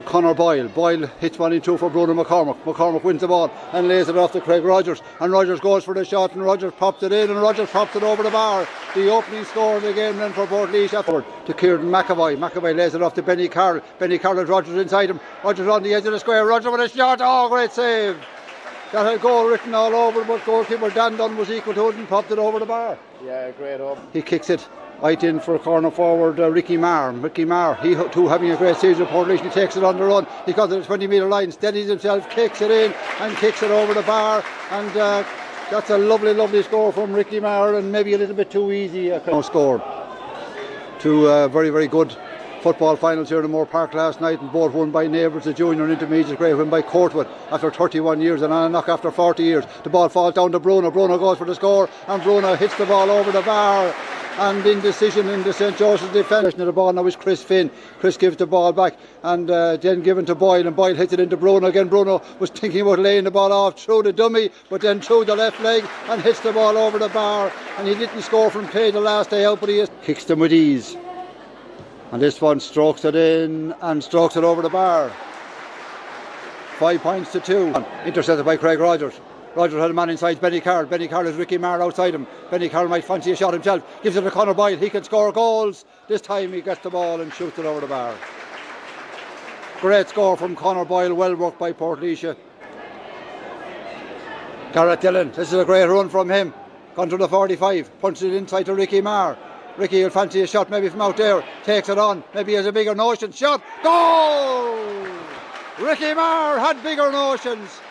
Conor Boyle. Boyle hits one in two for Bruno McCormick. McCormick wins the ball and lays it off to Craig Rogers. And Rogers goes for the shot and Rogers pops it in and Rogers pops it over the bar. The opening score of the game then for Portlaoise afterward to Kieran McAvoy. McAvoy lays it off to Benny Carroll. Benny Carroll has Rogers inside him. Rogers on the edge of the square. Rogers with a shot. Oh, great save. That had goal written all over, but goalkeeper Dan Dunn was equal to it and popped it over the bar. Yeah, great up. He kicks it right in for corner forward Ricky Marr. Ricky Marr, he too having a great season of Portlaoise. He takes it on the run. He got to the 20-metre line, steadies himself, kicks it in and kicks it over the bar. And that's a lovely, lovely score from Ricky Marr, and maybe a little bit too easy a score. Two very, very good football finals here in Moore Park last night, and both won by Neighbours, the junior and intermediate grade, won by Courtwood after 31 years and on a knock after 40 years. The ball falls down to Bruno. Bruno goes for the score and Bruno hits the ball over the bar. And indecision in the St. Joseph's defence. The ball now is Chris Finn. Chris gives the ball back and then given to Boyle, and Boyle hits it into Bruno again. Bruno was thinking about laying the ball off through the dummy, but then through the left leg and hits the ball over the bar. And he didn't score from play the last day out, but he kicks them with ease. And this one strokes it in and strokes it over the bar. 5 points to 2. Intercepted by Craig Rogers. Rogers had a man inside Benny Carroll. Benny Carroll has Ricky Marr outside him. Benny Carroll might fancy a shot himself. Gives it to Conor Boyle. He can score goals. This time he gets the ball and shoots it over the bar. Great score from Conor Boyle. Well worked by Portlaoise. Garrett Dillon. This is a great run from him. Gone to the 45. Punches it inside to Ricky Marr. Ricky will fancy a shot maybe from out there. Takes it on. Maybe he has a bigger notion. Shot. Goal! Ricky Marr had bigger notions.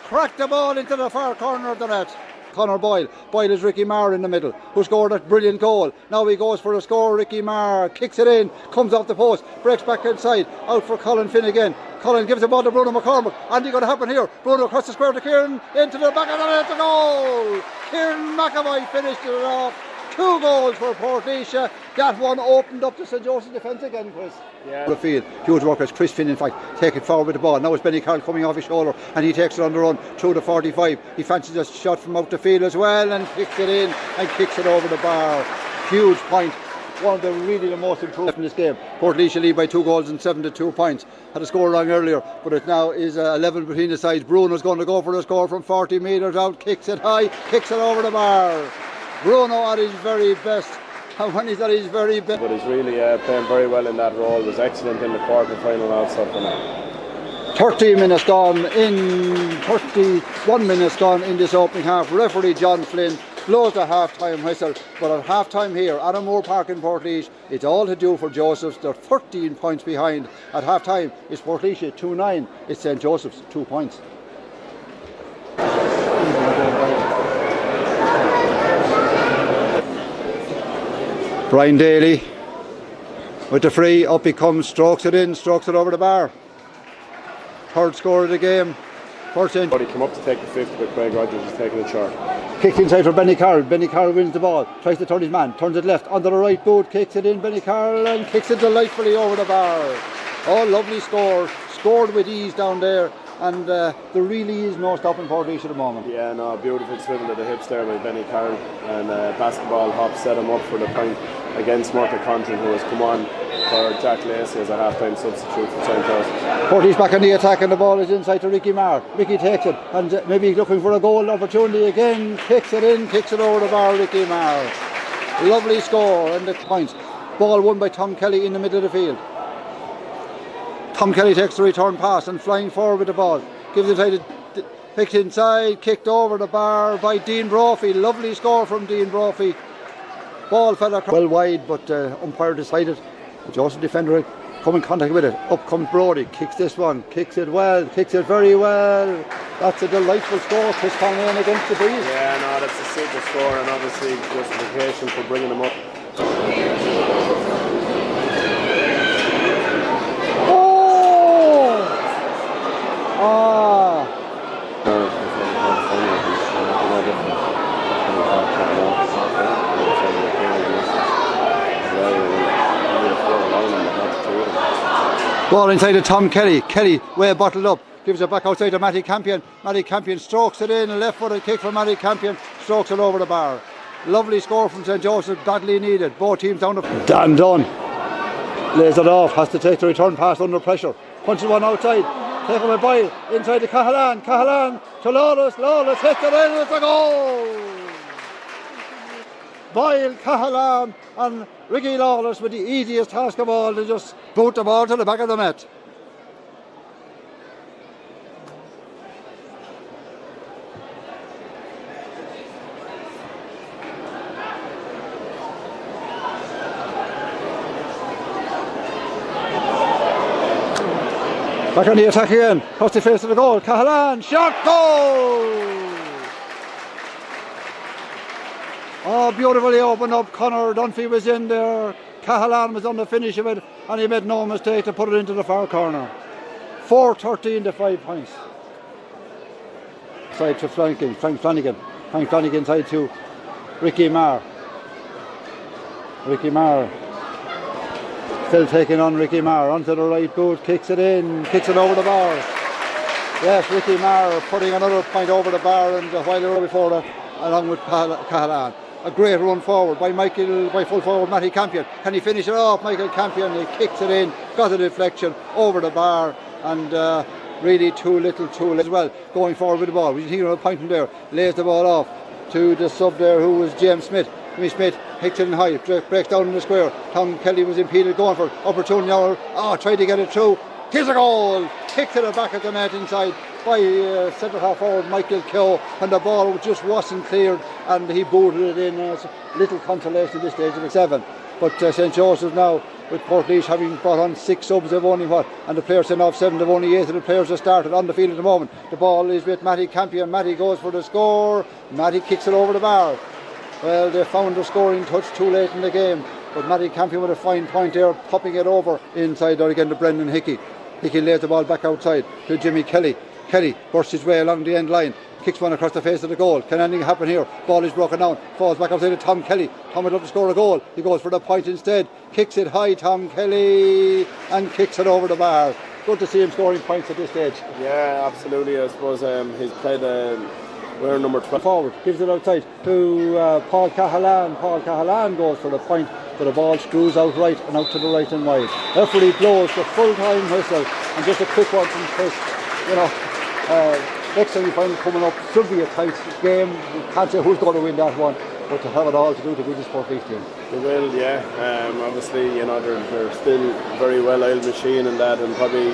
Cracked the ball into the far corner of the net. Conor Boyle. Boyle is Ricky Marr in the middle, who scored that brilliant goal. Now he goes for a score. Ricky Marr kicks it in, comes off the post, breaks back inside, out for Colin Finn again. Colin gives the ball to Bruno McCormick. Anything going to happen here? Bruno across the square to Kieran, into the back of the net, to goal! Kieran McAvoy finished it off. 2 goals for Portlaoise. That one opened up the St. Joseph's defence again, Chris. Yeah. The field. Huge work as Chris Finn, in fact, take it forward with the ball. Now it's Benny Carroll coming off his shoulder and he takes it on the run through the 45. He fancies a shot from out the field as well and kicks it in and kicks it over the bar. Huge point. One of the most improved in this game. Portlaoise lead by 2 goals and 7 to 2 points. Had a score wrong earlier, but it now is 11 between the sides. Bruno's going to go for the score from 40 metres out. Kicks it high, kicks it over the bar. Bruno at his very best. And when he's at his very best. But he's really playing very well in that role. Was excellent in the quarter final also for now. 31 minutes gone in this opening half. Referee John Flynn blows the half-time whistle. But at half-time here at Moore Park in Portlaoise, it's all to do for Joseph's. They're 13 points behind. At half-time, it's Portlaoise 2-9. It's St. Joseph's 2 points. Brian Daly with the free, up he comes, strokes it in, strokes it over the bar. 3rd score of the game. First in. But he came up to take the 5th, but Craig Rogers is taking it short. Kicked inside for Benny Carroll. Benny Carroll wins the ball, tries to turn his man, turns it left, under the right boot, kicks it in, Benny Carroll, and kicks it delightfully over the bar. Oh, lovely score, scored with ease down there. And there really is no stopping Portlaoise at the moment. Yeah, no, beautiful swivel to the hips there by Benny Carroll, and basketball hop set him up for the point against Murtagh Contrin, who has come on for Jack Lacey as a half-time substitute for St. Joseph's. Portlaoise back on the attack and the ball is inside to Ricky Marr. Ricky takes it and maybe looking for a goal opportunity again, kicks it in, kicks it over the bar, Ricky Marr. Lovely score and the points. Ball won by Tom Kelly in the middle of the field. Tom Kelly takes the return pass and flying forward with the ball. Gives it picked inside, kicked over the bar by Dean Brophy. Lovely score from Dean Brophy. Ball fell across well wide, but umpire decided. The Joseph defender come in contact with it. Up comes Brody, kicks this one, kicks it well, kicks it very well. That's a delightful score. Chris Conlon against the breeze. Yeah, no, that's a super score, and obviously justification for bringing them up. Ball inside to Tom Kelly. Kelly well bottled up. Gives it back outside to Matty Campion. Matty Campion strokes it in. A left-footed kick from Matty Campion. Strokes it over the bar. Lovely score from St. Joseph. Badly needed. Both teams down to Dan Dunn. Lays it off, has to take the return pass under pressure. Punches one outside. Take him a Boyle inside to Cahalan. Cahalan to Lawless. Lawless hits it in. It's a goal. Boyle, Cahalan and Ricky Lawless with the easiest task of all to just boot the ball to the back of the net. Back on the attack again, across the face of the goal, Cahalan, shot, goal! Oh, beautifully opened up, Conor Dunphy was in there, Cahalan was on the finish of it, and he made no mistake to put it into the far corner. 4-13 to 5 points. Side to Frank Flanagan. Frank Flanagan side to Ricky Marr. Ricky Marr. Still taking on Ricky Marr, onto the right boot, kicks it in, kicks it over the bar. Yes, Ricky Marr putting another point over the bar, and while they were before that, along with Cahalan. A great run forward by full forward Matty Campion. Can he finish it off? Michael Campion, he kicks it in, got a deflection over the bar, and really too little as well, going forward with the ball. We just hear a point from there, lays the ball off to the sub there, who was James Smith. Jimmy Smith hits it in high, breaks down in the square. Tom Kelly was impeded, going for opportunity now. Tried to get it through. Here's a goal! Kicked to the back of the net inside by centre half forward Michael Keogh, and the ball just wasn't cleared, and he booted it in. Little consolation at this stage of the 7. But St. Joseph's now, with Portlaoise having brought on 6 subs, they've only and the players sent off 7, they've only 8 of the players that started on the field at the moment. The ball is with Matty Campion. Matty goes for the score. Matty kicks it over the bar. Well, they found the scoring touch too late in the game, but Matty Campion with a fine point there, popping it over inside there again to Brendan Hickey. Hickey lays the ball back outside to Jimmy Kelly. Kelly bursts his way along the end line, kicks one across the face of the goal. Can anything happen here? Ball is broken down, falls back outside to Tom Kelly. Tom would love to score a goal. He goes for the point instead, kicks it high, Tom Kelly, and kicks it over the bar. Good to see him scoring points at this stage. Yeah, absolutely. I suppose he's played we're number 12. Forward, gives it outside to Paul Cahalan. Paul Cahalan goes for the point, but the ball screws out right and out to the right and wide. Referee blows the full-time whistle, and just a quick one from Chris. Next semi-final coming up should be a tight game. We can't say who's going to win that one, but to have it all to do to win this Portlaoise team. They will, yeah. Obviously, they're still very well-oiled machine and that, and probably